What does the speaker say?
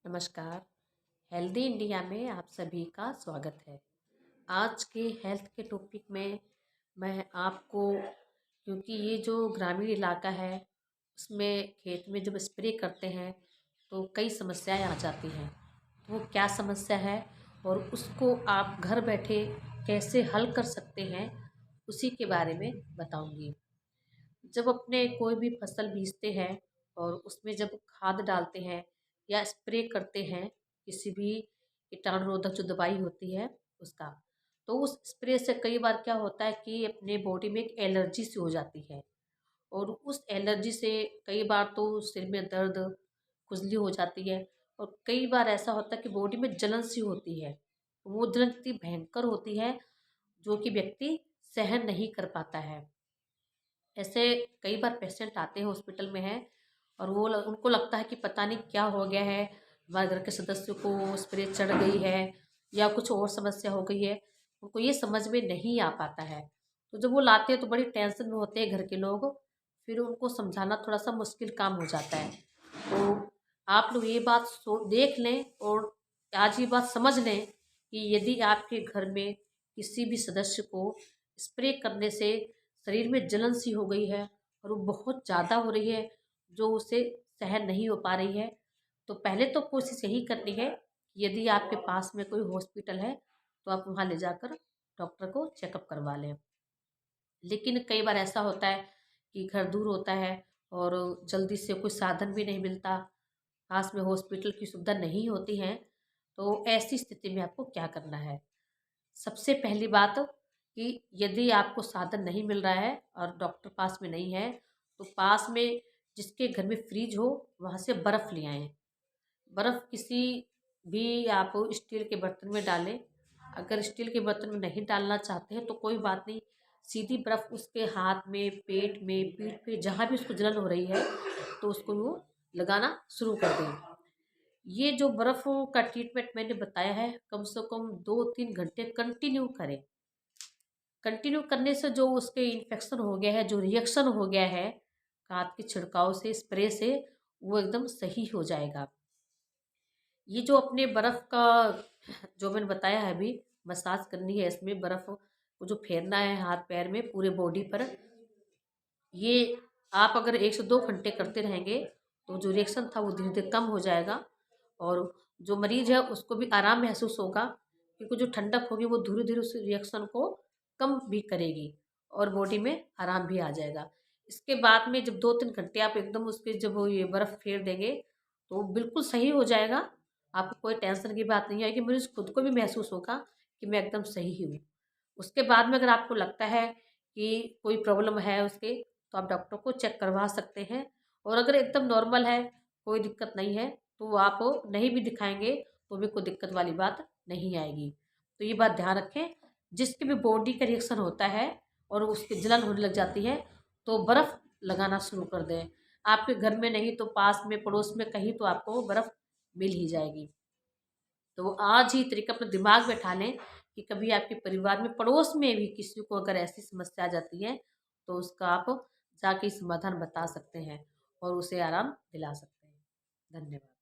नमस्कार। Healthy India में आप सभी का स्वागत है। आज के हेल्थ के टॉपिक में मैं आपको, क्योंकि ये जो ग्रामीण इलाका है उसमें खेत में जब स्प्रे करते हैं तो कई समस्याएं आ जाती हैं। तो वो क्या समस्या है और उसको आप घर बैठे कैसे हल कर सकते हैं, उसी के बारे में बताऊंगी। जब अपने कोई भी फसल बीजते हैं और उसमें जब खाद डालते हैं या स्प्रे करते हैं किसी भी कीटाणुरोधक जो दवाई होती है उसका, तो उस स्प्रे से कई बार क्या होता है कि अपने बॉडी में एक एलर्जी सी हो जाती है। और उस एलर्जी से कई बार तो सिर में दर्द, खुजली हो जाती है। और कई बार ऐसा होता है कि बॉडी में जलन सी होती है। वो जलन इतनी भयंकर होती है जो कि व्यक्ति सहन नहीं कर पाता है। ऐसे कई बार पेशेंट आते हैं, हॉस्पिटल में हैं, और उनको लगता है कि पता नहीं क्या हो गया है, हमारे घर के सदस्य को स्प्रे चढ़ गई है या कुछ और समस्या हो गई है। उनको ये समझ में नहीं आ पाता है। तो जब वो लाते हैं तो बड़ी टेंशन में होते हैं घर के लोग। फिर उनको समझाना थोड़ा सा मुश्किल काम हो जाता है। तो आप लोग ये बात देख लें और आज ये बात समझ लें कि यदि आपके घर में किसी भी सदस्य को स्प्रे करने से शरीर में जलन सी हो गई है और वो बहुत ज़्यादा हो रही है, जो उसे सहन नहीं हो पा रही है, तो पहले तो कोशिश यही करनी है कि यदि आपके पास में कोई हॉस्पिटल है तो आप वहाँ ले जाकर डॉक्टर को चेकअप करवा लें। लेकिन कई बार ऐसा होता है कि घर दूर होता है और जल्दी से कोई साधन भी नहीं मिलता, पास में हॉस्पिटल की सुविधा नहीं होती है। तो ऐसी स्थिति में आपको क्या करना है? सबसे पहली बात कि यदि आपको साधन नहीं मिल रहा है और डॉक्टर पास में नहीं है, तो पास में जिसके घर में फ्रिज हो वहाँ से बर्फ़ ले आएँ। बर्फ़ किसी भी आप स्टील के बर्तन में डालें। अगर स्टील के बर्तन में नहीं डालना चाहते हैं तो कोई बात नहीं, सीधी बर्फ़ उसके हाथ में, पेट में, पीठ पे जहाँ भी उसको जलन हो रही है तो उसको वो लगाना शुरू कर दें। ये जो बर्फ़ का ट्रीटमेंट मैंने बताया है, कम से कम 2-3 घंटे कंटिन्यू करें। कंटिन्यू करने से जो उसके इन्फेक्शन हो गया है, जो रिएक्शन हो गया है खाद के छिड़काव से, स्प्रे से, वो एकदम सही हो जाएगा। ये जो अपने बर्फ़ का जो मैंने बताया है अभी, मसाज करनी है इसमें, बर्फ़ को जो फेरना है हाथ पैर में, पूरे बॉडी पर, ये आप अगर 1 से 2 घंटे करते रहेंगे तो जो रिएक्शन था वो धीरे-धीरे कम हो जाएगा। और जो मरीज़ है उसको भी आराम महसूस होगा, क्योंकि जो ठंडक होगी वो धीरे-धीरे उस रिएक्शन को कम भी करेगी और बॉडी में आराम भी आ जाएगा। इसके बाद में जब 2-3 घंटे आप एकदम उसके जब वो ये बर्फ़ फेर देंगे तो बिल्कुल सही हो जाएगा। आपको कोई टेंशन की बात नहीं आएगी, मरीज़ खुद को भी महसूस होगा कि मैं एकदम सही हूँ। उसके बाद में अगर आपको लगता है कि कोई प्रॉब्लम है उसके, तो आप डॉक्टर को चेक करवा सकते हैं। और अगर एकदम नॉर्मल है, कोई दिक्कत नहीं है, तो आप नहीं भी दिखाएँगे तो भी कोई दिक्कत वाली बात नहीं आएगी। तो ये बात ध्यान रखें, जिसकी भी बॉडी का रिएक्शन होता है और उसकी जलन होने लग जाती है, तो बर्फ़ लगाना शुरू कर दें। आपके घर में नहीं तो पास में, पड़ोस में कहीं तो आपको बर्फ़ मिल ही जाएगी। तो आज ही तरीका अपना दिमाग में बैठा लें कि कभी आपके परिवार में, पड़ोस में भी किसी को अगर ऐसी समस्या आ जाती है, तो उसका आप जाके समाधान बता सकते हैं और उसे आराम दिला सकते हैं। धन्यवाद।